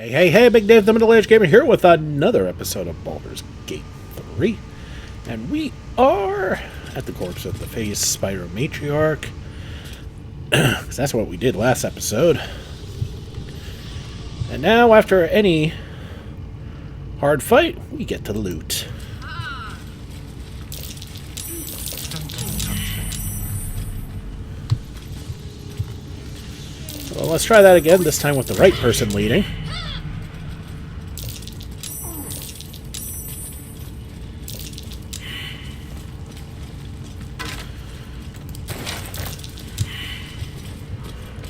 Hey, Big Dave, the Middle-Aged Gamer here with another episode of Baldur's Gate 3. And we are at the corpse of the phase spider matriarch. Because that's what we did last episode. And now, after any hard fight, we get to loot. Well, let's try that again, this time with the right person leading.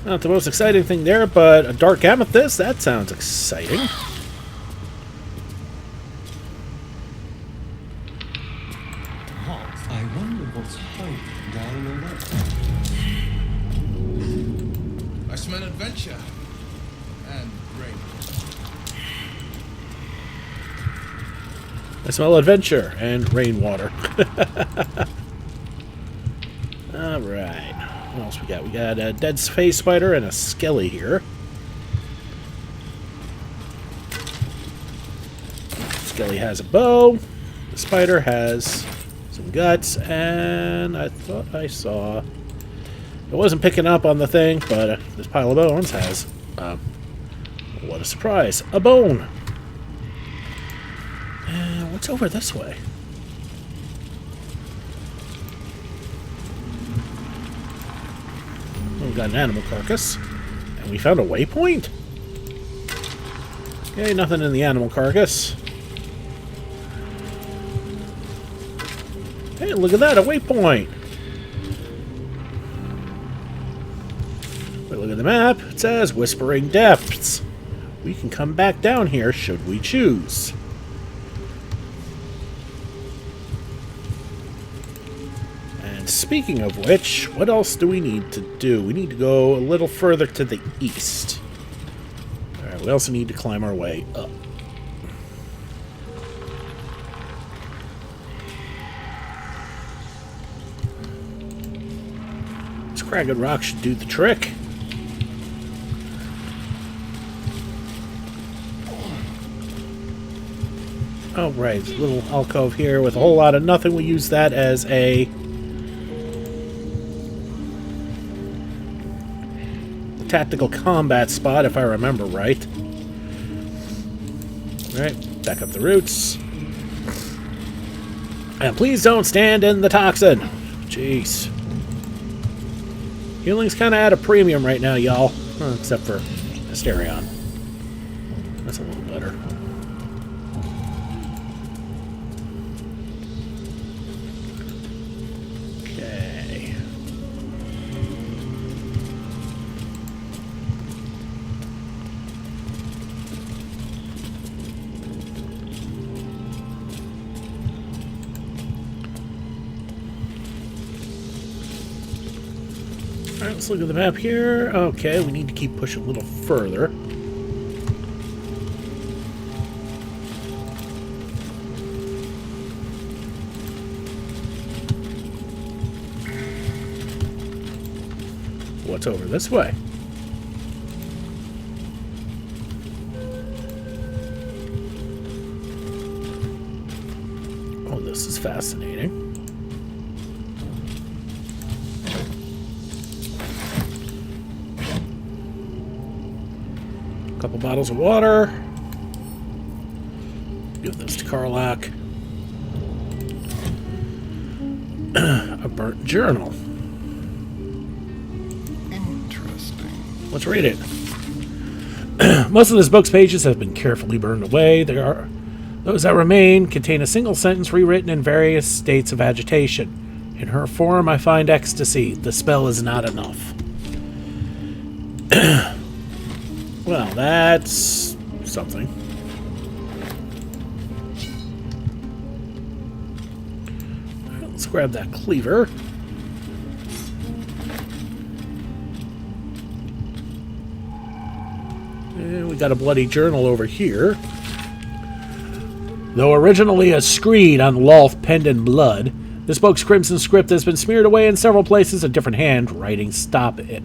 Not the most exciting thing there, but a dark amethyst, that sounds exciting. I wonder what's hiding down in that. I smell adventure and rain. I smell adventure and rainwater. Alright. What else we got? We got a dead phase spider and a skelly here. Skelly has a bow. The spider has some guts, and I thought I saw... It wasn't picking up on the thing, but this pile of bones has... what a surprise! A bone! And what's over this way? We got an animal carcass. And we found a waypoint? Okay, nothing in the animal carcass. Hey, look at that, a waypoint! Wait, look at the map. It says Whispering Depths. We can come back down here should we choose. And speaking of which, what else do we need to do? We need to go a little further to the east. Alright, we also need to climb our way up. This Cragged Rock should do the trick. Oh, right. There's a little alcove here with a whole lot of nothing. We use that as a... tactical combat spot, if I remember right. Alright, back up the roots. And please don't stand in the toxin. Jeez. Healing's kind of at a premium right now, y'all. Except for Asterion. That's a little better. Okay. Alright, let's look at the map here. Okay, we need to keep pushing a little further. What's over this way? Oh, this is fascinating. Couple bottles of water. Give this to Karlach. A burnt journal. Interesting. Let's read it. Most of this book's pages have been carefully burned away. Those that remain contain a single sentence rewritten in various states of agitation. In her form, I find ecstasy. The spell is not enough. Well, that's something. Right, let's grab that cleaver. And we got a bloody journal over here. Though originally a screed on Lolth penned in blood, this book's crimson script has been smeared away in several places, a different hand writing atop it.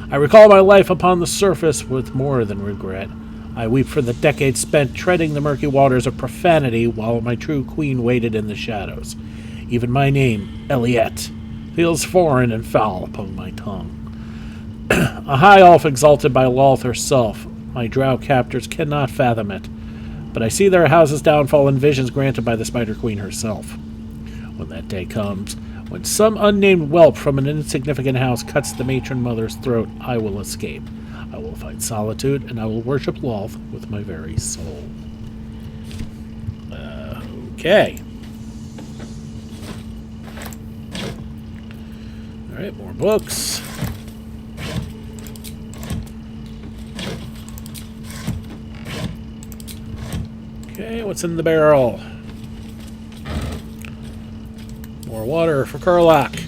I recall my life upon the surface with more than regret. I weep for the decades spent treading the murky waters of profanity while my true queen waited in the shadows. Even my name, Eliette, feels foreign and foul upon my tongue. A high elf exalted by Lolth herself, my drow captors cannot fathom it, but I see their house's downfall in visions granted by the Spider Queen herself. When that day comes, when some unnamed whelp from an insignificant house cuts the matron mother's throat, I will escape. I will find solitude, and I will worship Lolth with my very soul. Okay. Alright, more books. Okay, what's in the barrel? More water for Kurlak.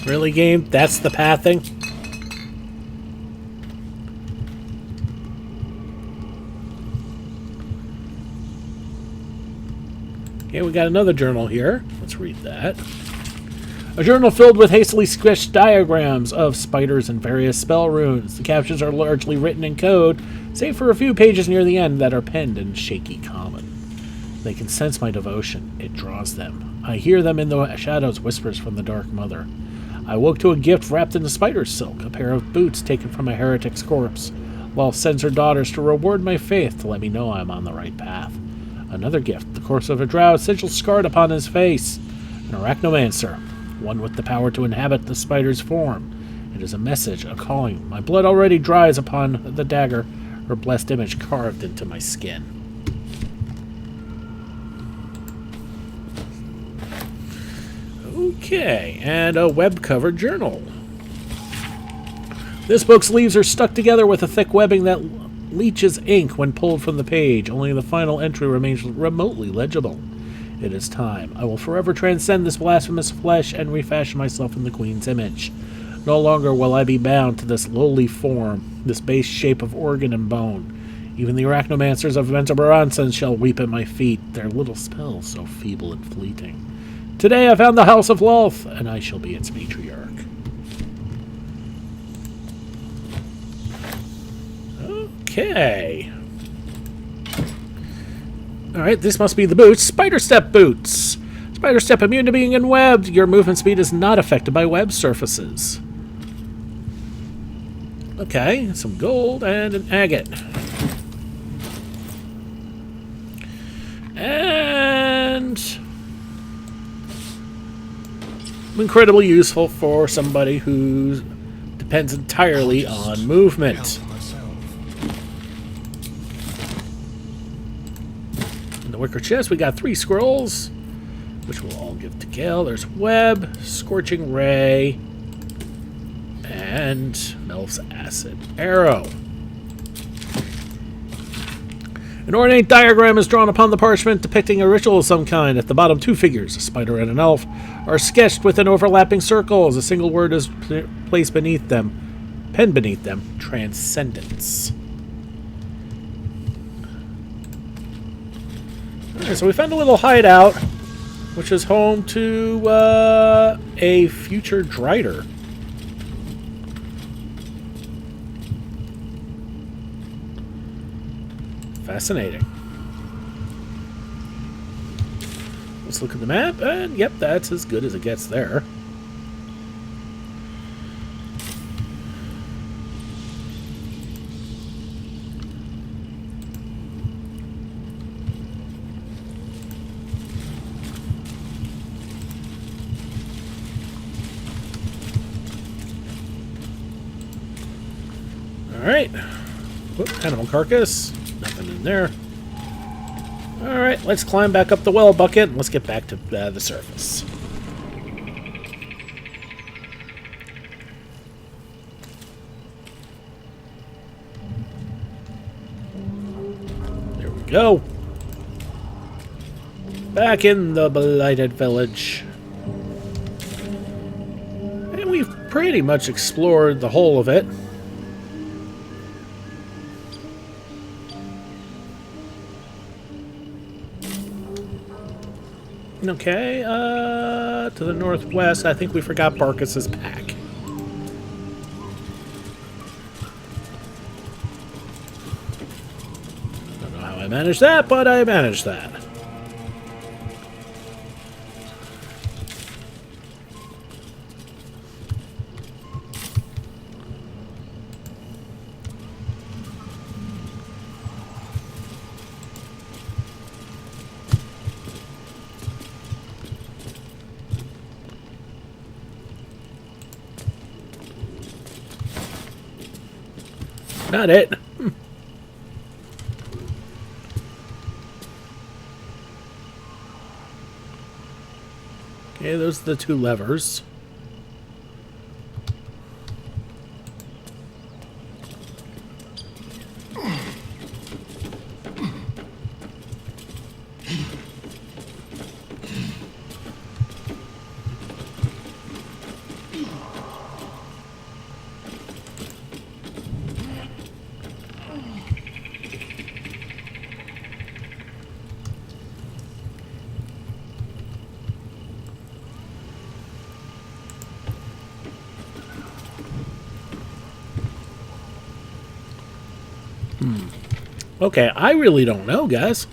Really, game? That's the pathing? Okay, we got another journal here. Let's read that. A journal filled with hastily sketched diagrams of spiders and various spell runes. The captions are largely written in code, save for a few pages near the end that are penned in shaky common. They can sense my devotion. It draws them. I hear them in the shadows, whispers from the Dark Mother. I woke to a gift wrapped in spider silk, a pair of boots taken from a heretic's corpse. Lolth sends her daughters to reward my faith, to let me know I am on the right path. Another gift, the corpse of a drow, sigil scarred upon his face. An arachnomancer, one with the power to inhabit the spider's form. It is a message, a calling. My blood already dries upon the dagger, her blessed image carved into my skin. Okay, and a web-covered journal. This book's leaves are stuck together with a thick webbing that leaches ink when pulled from the page. Only the final entry remains remotely legible. It is time. I will forever transcend this blasphemous flesh and refashion myself in the Queen's image. No longer will I be bound to this lowly form, this base shape of organ and bone. Even the arachnomancers of Ventabaranson shall weep at my feet, their little spells so feeble and fleeting. Today I found the House of Lolth, and I shall be its matriarch. Okay. Alright, this must be the boots. Spider Step boots. Spider Step immune to being enwebbed. Your movement speed is not affected by web surfaces. Okay, some gold and an agate. And incredibly useful for somebody who depends entirely on movement. In the wicker chest, we got 3 scrolls, which we'll all give to Gale. There's Web, Scorching Ray, and Melf's Acid Arrow. An ornate diagram is drawn upon the parchment depicting a ritual of some kind. At the bottom, 2 figures, a spider and an elf, are sketched within overlapping circles. A single word is placed beneath them, penned beneath them, Transcendence. Alright, so we found a little hideout, which is home to a future Drider. Fascinating. Let's look at the map, and yep, that's as good as it gets there. Alright. Whoop, animal carcass. Nothing in there. Alright, let's climb back up the well bucket and let's get back to the surface. There we go. Back in the blighted village. And we've pretty much explored the whole of it. Okay, to the northwest, I think we forgot Barkus's pack. Don't know how I managed that, but I managed that. Not it. Okay, those are the two levers. Okay, I really don't know, guys.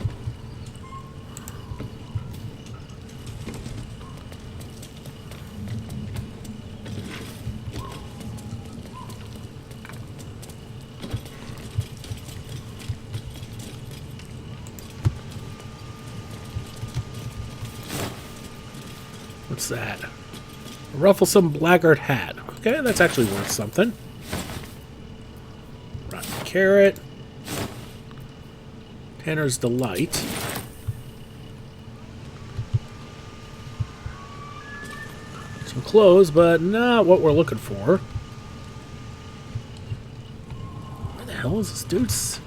What's that? A rufflesome blackguard hat. Okay, that's actually worth something. Rotten carrot. Tanner's Delight. Some clothes, but not what we're looking for. Where the hell is this dude's?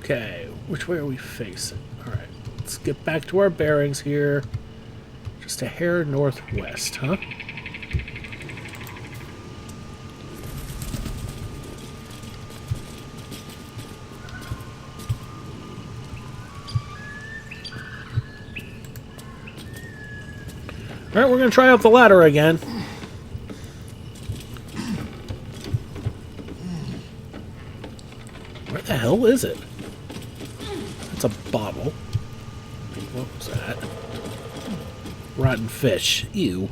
Okay, which way are we facing? Alright, let's get back to our bearings here. Just a hair northwest, huh? Alright, we're going to try out the ladder again. Where the hell is it? It's a bottle. What was that? Rotten fish. Ew.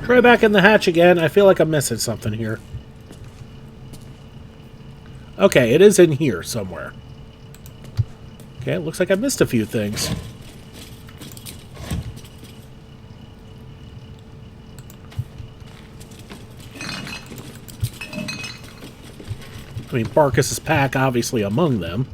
Try back in the hatch again. I feel like I'm missing something here. Okay, it is in here somewhere. Okay, it looks like I missed a few things. I mean, Barkus's pack obviously among them.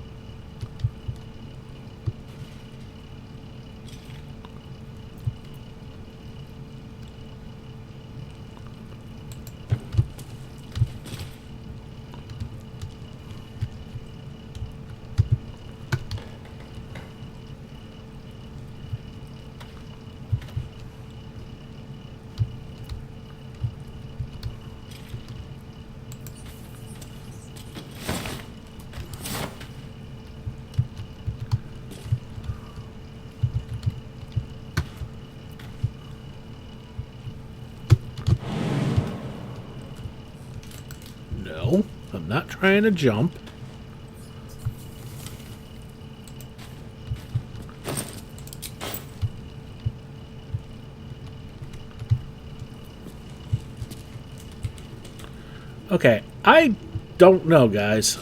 No, I'm not trying to jump. Okay, I don't know, guys.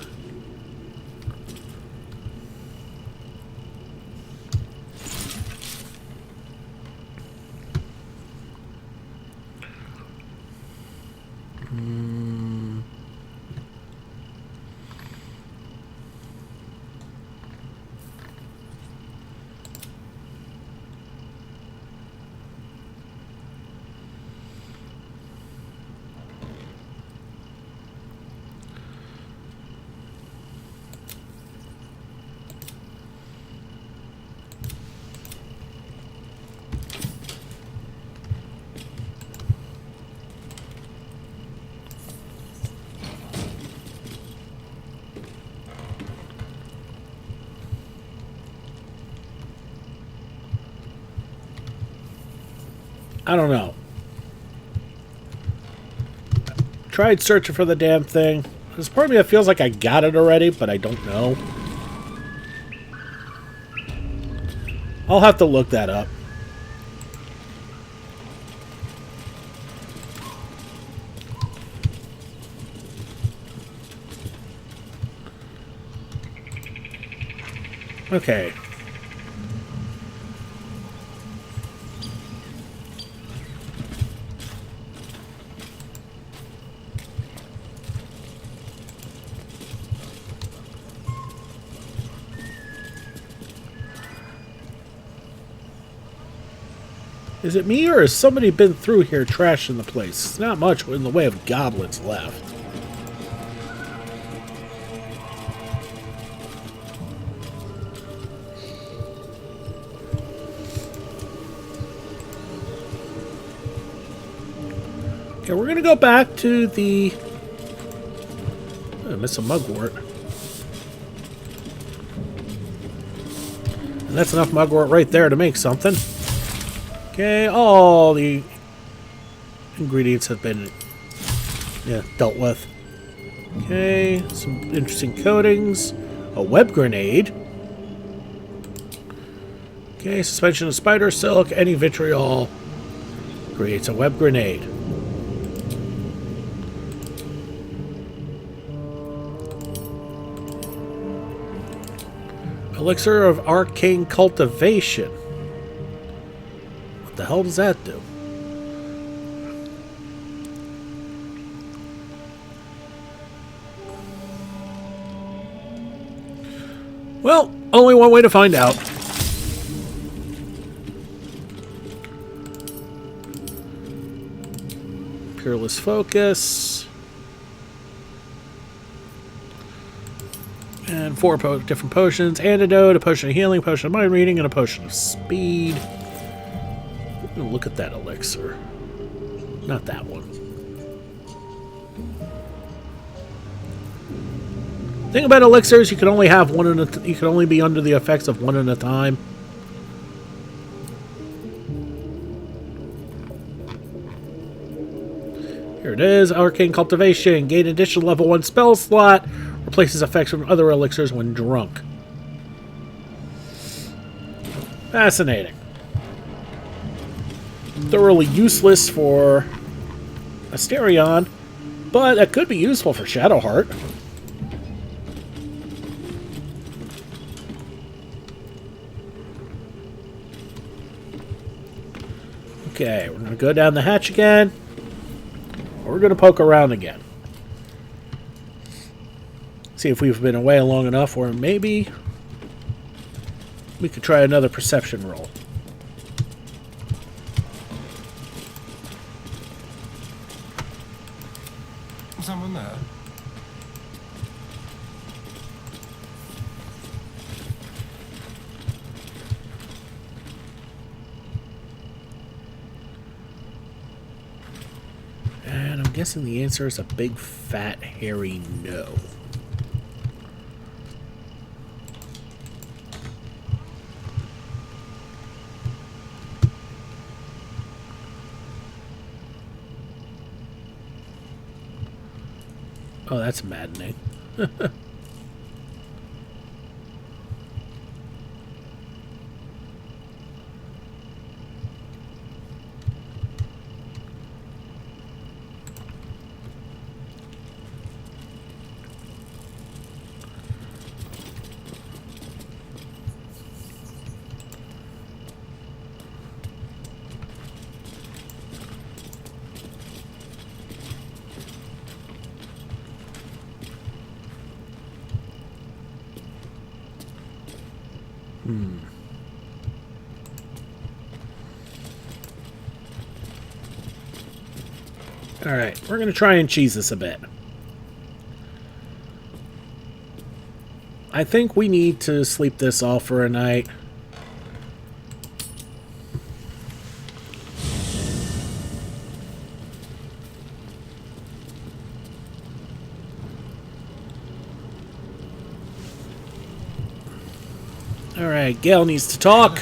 I don't know. Tried searching for the damn thing. There's part of me that feels like I got it already, but I don't know. I'll have to look that up. Okay. Is it me, or has somebody been through here trashing the place? It's not much in the way of goblins left. Okay, we're gonna go back to the... Oh, I missed a mugwort. And that's enough mugwort right there to make something. Okay, all the ingredients have been dealt with. Okay, some interesting coatings. A web grenade. Okay, suspension of spider silk, any vitriol creates a web grenade. Elixir of arcane cultivation. What the hell does that do? Well, only one way to find out. Peerless focus. And 4 different potions. Antidote, a potion of healing, a potion of mind reading, and a potion of speed. Look at that elixir. Not that one. Thing about elixirs, you can only have one you can only be under the effects of one at a time. Here it is, Arcane Cultivation. Gain additional level 1 spell slot. Replaces effects from other elixirs when drunk. Fascinating. Thoroughly useless for Asterion, but that could be useful for Shadowheart. Okay, we're going to go down the hatch again. We're going to poke around again. See if we've been away long enough, or maybe we could try another perception roll. Someone there? And I'm guessing the answer is a big, fat, hairy no. Oh, that's maddening. Alright, we're going to try and cheese this a bit. I think we need to sleep this off for a night. Alright, Gale needs to talk.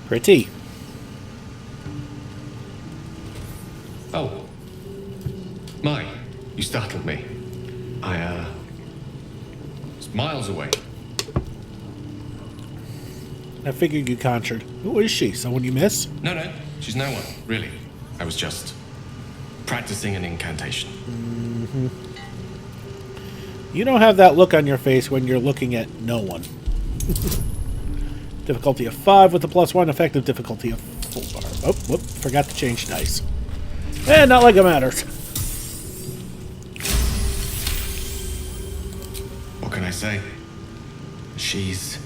Pretty. Oh. You startled me. I was miles away. I figured you conjured. Who is she? Someone you miss? No, she's no one, really. I was just practicing an incantation. You don't have that look on your face when you're looking at no one. Difficulty of 5 with the +1, effective difficulty of 4. Oh, whoop, forgot to change dice. Not like it matters. What can I say? She's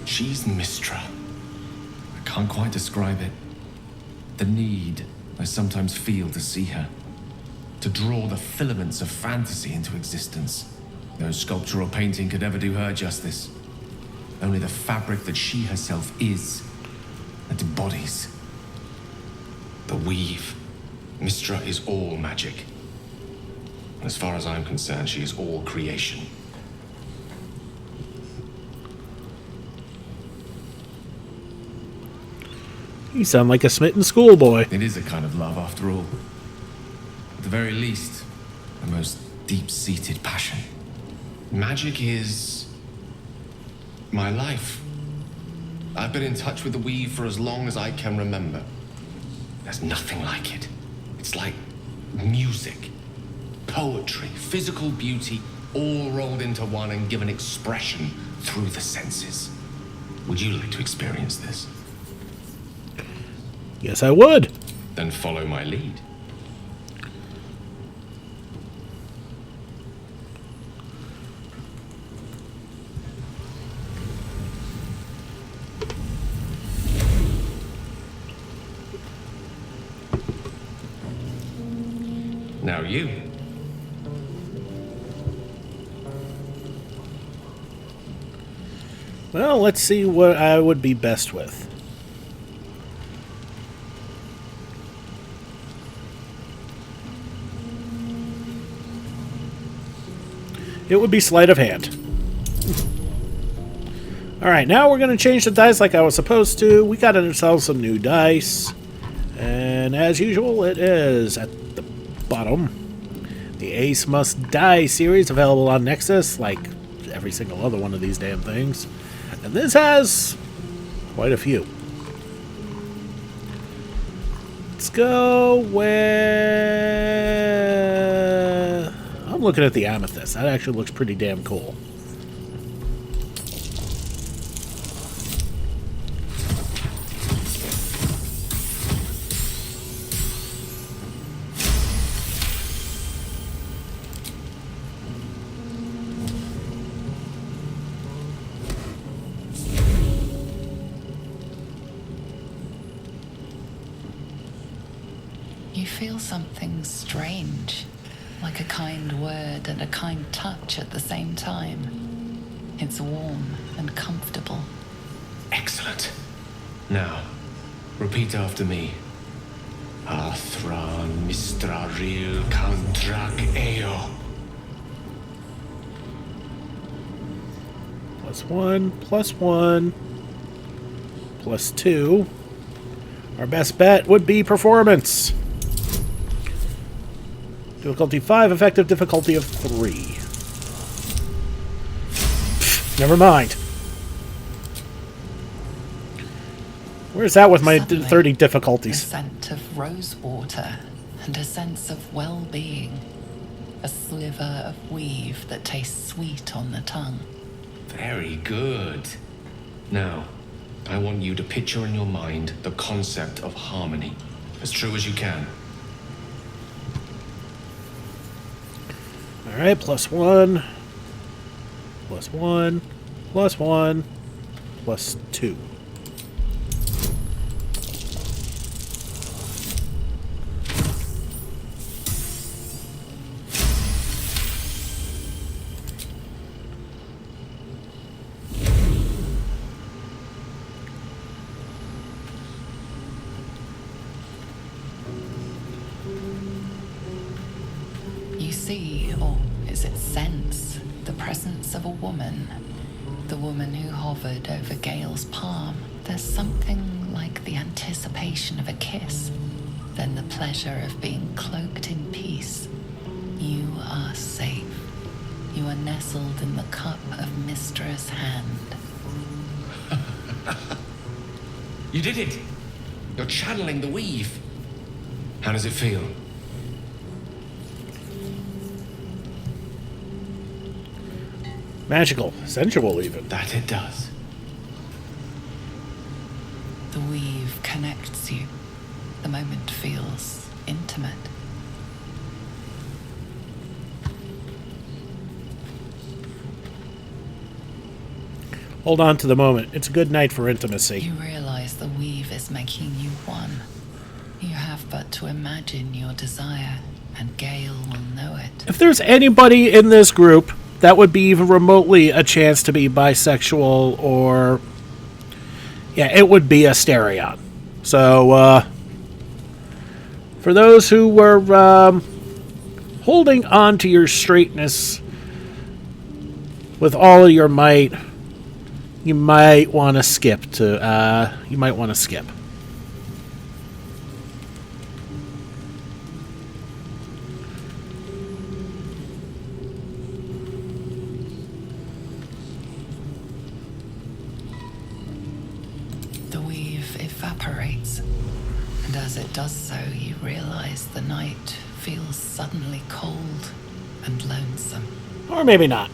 Mystra. I can't quite describe it. The need I sometimes feel to see her. To draw the filaments of fantasy into existence. No sculpture or painting could ever do her justice. Only the fabric that she herself is and embodies. The weave. Mystra is all magic. And as far as I'm concerned, she is all creation. You sound like a smitten schoolboy. It is a kind of love, after all. At the very least, the most deep-seated passion. Magic is my life. I've been in touch with the weave for as long as I can remember. There's nothing like it. It's like music, poetry, physical beauty, all rolled into one and given expression through the senses. Would you like to experience this? Yes, I would. Then follow my lead. Now you. Well, let's see what I would be best with. It would be sleight of hand. Alright, now we're going to change the dice like I was supposed to. We got ourselves some new dice. And as usual, it is at the bottom. The Ace Must Die series, available on Nexus, like every single other one of these damn things. And this has quite a few. Let's go with... I'm looking at the amethyst. That actually looks pretty damn cool. You feel something strange, like a kind word and a kind touch at the same time. It's warm and comfortable. Excellent. Now, repeat after me. Athran Mystra Ril Kantrak Eo. +1, +1, +2. Our best bet would be performance. Difficulty 5, effective difficulty of 3. Pfft, never mind. Where's that with my Suddenly, 30 a difficulties? scent of rose water and a sense of well-being. A sliver of weave that tastes sweet on the tongue. Very good. Now, I want you to picture in your mind the concept of harmony, as true as you can. Alright, +1, +1, +1, +2. You see, or is it sense, the presence of a woman. The woman who hovered over Gale's palm There's something like the anticipation of a kiss, then the pleasure of being cloaked in peace. You are safe. You are nestled in the cup of Mystra's hand. You did it! You're channeling the weave. How does it feel? Magical, sensual even. That it does. The weave connects you. The moment feels intimate. Hold on to the moment. It's a good night for intimacy. You realize the weave is making you one. You have but to imagine your desire, and Gale will know it. If there's anybody in this group that would be even remotely a chance to be bisexual or... yeah, it would be Asterion. So, for those who were holding on to your straightness with all of your might, you might want to skip to, you might want to skip. The weave evaporates, and as it does so, you realize the night feels suddenly cold and lonesome. Or maybe not.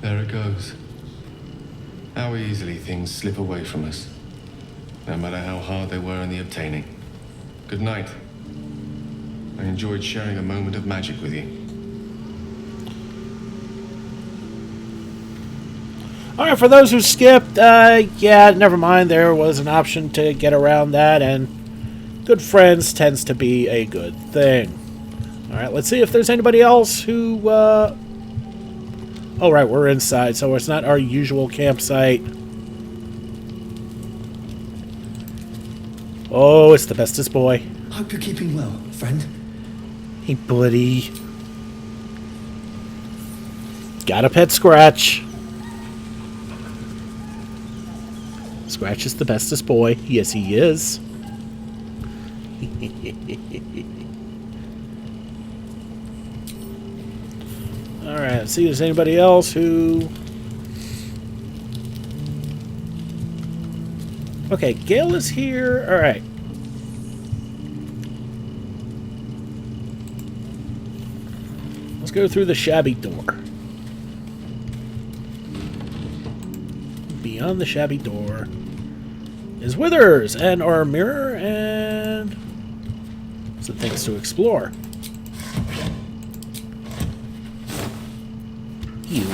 There it goes. How easily things slip away from us, no matter how hard they were in the obtaining. Good night. I enjoyed sharing a moment of magic with you. Alright, for those who skipped, yeah, never mind. There was an option to get around that, and good friends tends to be a good thing. Alright, let's see if there's anybody else who, oh, right, we're inside, so it's not our usual campsite. Oh, it's the bestest boy. Hope you're keeping well, friend. Hey, buddy. Got a pet Scratch. Scratch is the bestest boy. Yes, he is. Alright, let's see if there's anybody else who... okay, Gale is here. Alright. Let's go through the shabby door. Beyond the shabby door is Withers and our mirror and some things to explore. You.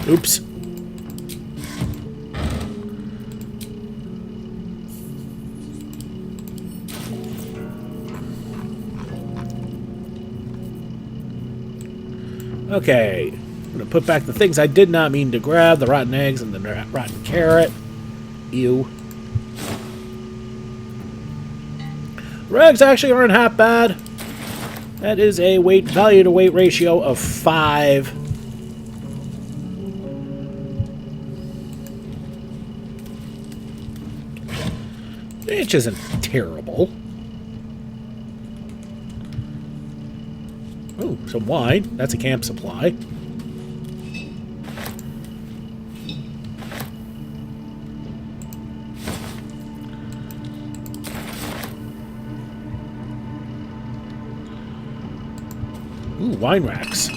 Oops. Okay. I'm going to put back the things I did not mean to grab. The rotten eggs and the rotten carrot. Ew. Rags actually aren't half bad. That is a value to weight ratio of 5. Which isn't terrible. Oh, some wine. That's a camp supply. Ooh, wine racks.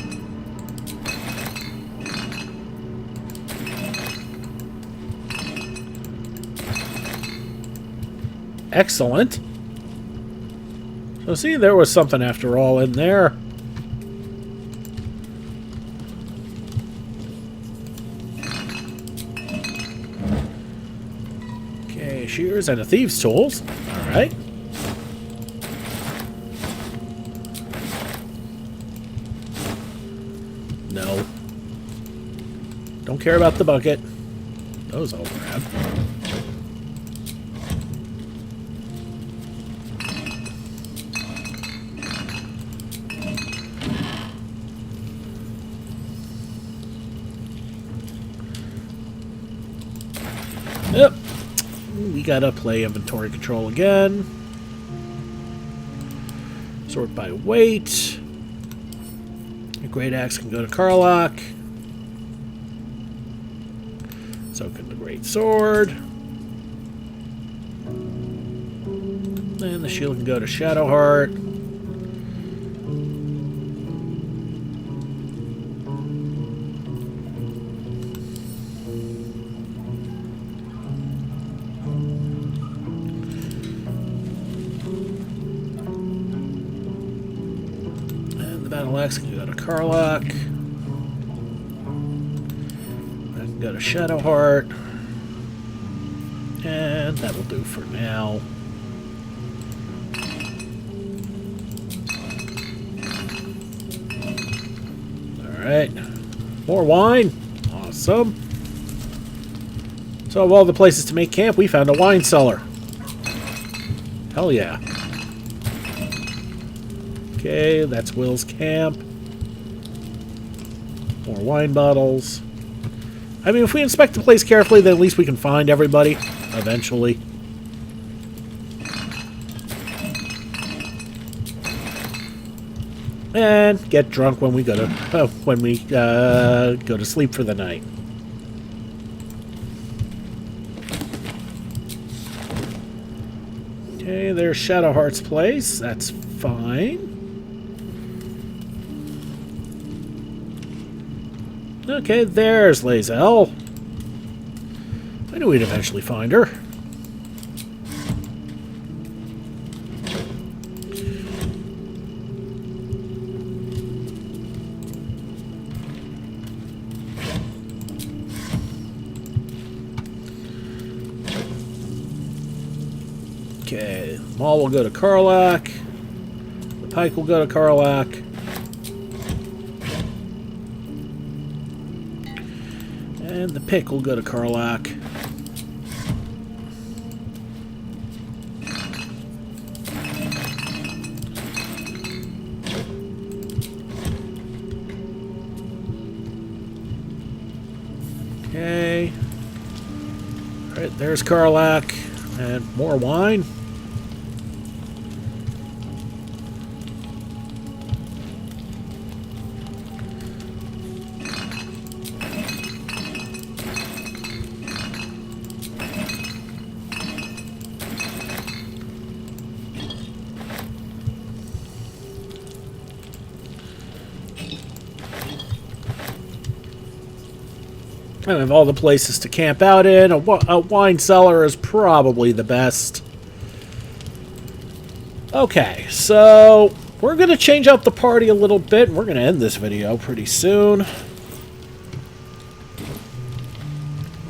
Excellent. So see, there was something after all in there. Okay, shears and a thief's tools. Alright. No. Don't care about the bucket. Those I'll grab. Yep. We gotta play inventory control again. Sort by weight. A great axe can go to Karlach. So can the great sword. And the shield can go to Shadowheart. And the battle axe can go to Karlach. That can go to Shadowheart. And that will do for now. Alright. More wine. Awesome. So of all the places to make camp, we found a wine cellar. Hell yeah. Okay, that's Will's camp. More wine bottles. I mean, if we inspect the place carefully, then at least we can find everybody eventually. And get drunk when we go to sleep for the night. Okay, there's Shadowheart's place. That's fine. Okay, there's Lae'zel. I knew we'd eventually find her. Okay, the maul will go to Karlach. The pike will go to Karlach. And the pick will go to Karlach. Okay. Alright, there's Karlach. And more wine. And of all the places to camp out in, a wine cellar is probably the best. Okay, so we're going to change up the party a little bit. And we're going to end this video pretty soon.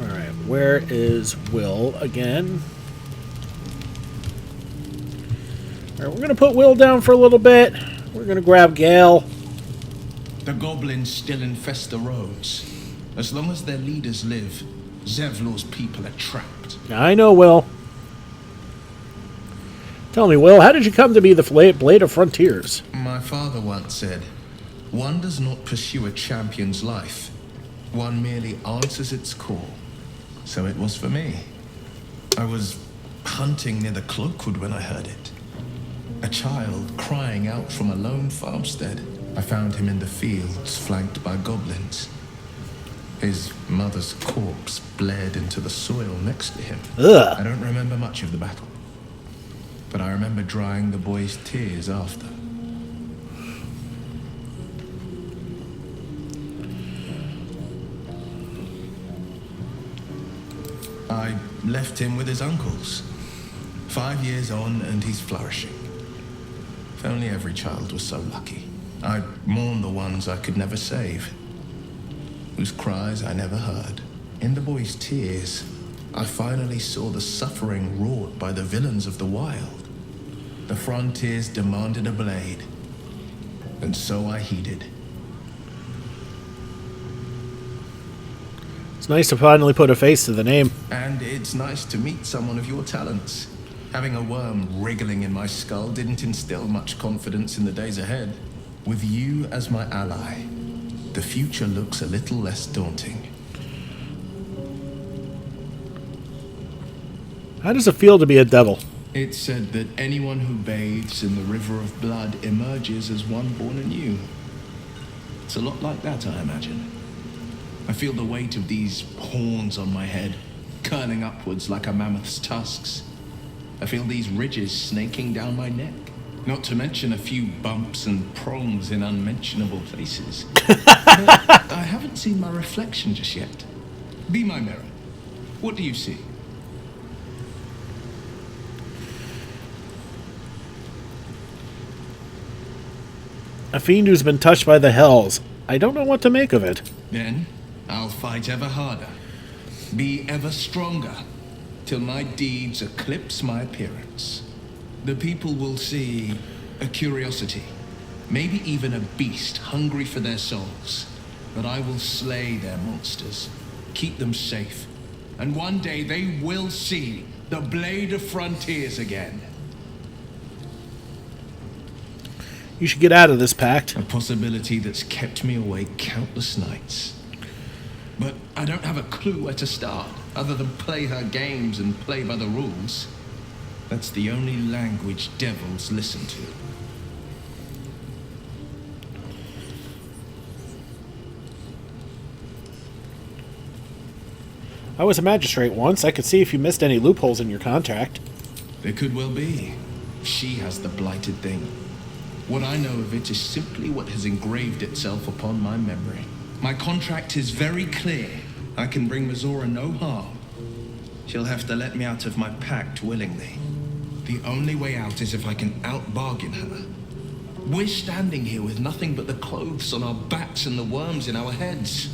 Alright, where is Will again? Alright, we're going to put Will down for a little bit. We're going to grab Gale. The goblins still infest the roads. As long as their leaders live, Zevlor's people are trapped. I know, Will. Tell me, Will, how did you come to be the Blade of Frontiers? My father once said, one does not pursue a champion's life. One merely answers its call. So it was for me. I was hunting near the Cloakwood when I heard it. A child crying out from a lone farmstead. I found him in the fields, flanked by goblins. His mother's corpse bled into the soil next to him. Ugh. I don't remember much of the battle, but I remember drying the boy's tears after. I left him with his uncles. 5 years on, and he's flourishing. If only every child was so lucky. I'd mourn the ones I could never save, whose cries I never heard. In the boy's tears, I finally saw the suffering wrought by the villains of the wild. The frontiers demanded a blade, and so I heeded. It's nice to finally put a face to the name. And it's nice to meet someone of your talents. Having a worm wriggling in my skull didn't instill much confidence in the days ahead. With you as my ally, the future looks a little less daunting. How does it feel to be a devil? It's said that anyone who bathes in the river of blood emerges as one born anew. It's a lot like that, I imagine. I feel the weight of these horns on my head, curling upwards like a mammoth's tusks. I feel these ridges snaking down my neck, not to mention a few bumps and prongs in unmentionable places. But I haven't seen my reflection just yet. Be my mirror. What do you see? A fiend who's been touched by the hells. I don't know what to make of it. Then I'll fight ever harder, be ever stronger, till my deeds eclipse my appearance. The people will see a curiosity, maybe even a beast hungry for their souls. But I will slay their monsters, keep them safe, and one day they will see the Blade of Frontiers again. You should get out of this pact. A possibility that's kept me awake countless nights. But I don't have a clue where to start, other than play her games and play by the rules. That's the only language devils listen to. I was a magistrate once. I could see if you missed any loopholes in your contract. There could well be. She has the blighted thing. What I know of it is simply what has engraved itself upon my memory. My contract is very clear. I can bring Mizora no harm. She'll have to let me out of my pact willingly. The only way out is if I can out-bargain her. We're standing here with nothing but the clothes on our backs and the worms in our heads.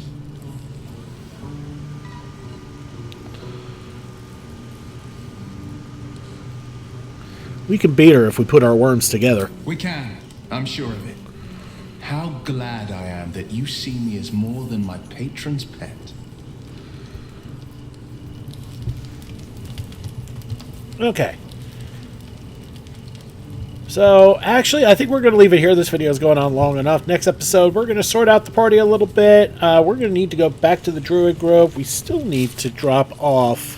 We can beat her if we put our worms together. We can. I'm sure of it. How glad I am that you see me as more than my patron's pet. Okay. So, actually, I think we're going to leave it here. This video is going on long enough. Next episode, we're going to sort out the party a little bit. We're going to need to go back to the Druid Grove. We still need to drop off...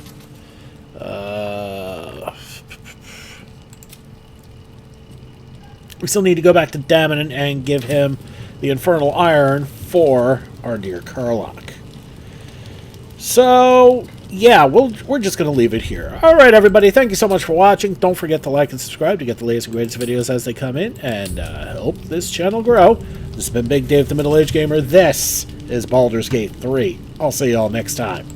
we still need to go back to Damon and give him the Infernal Iron for our dear Karlach. So, yeah, we're just going to leave it here. Alright, everybody, thank you so much for watching. Don't forget to like and subscribe to get the latest and greatest videos as they come in, and help this channel grow. This has been Big Dave, the Middle-Aged Gamer. This is Baldur's Gate 3. I'll see you all next time.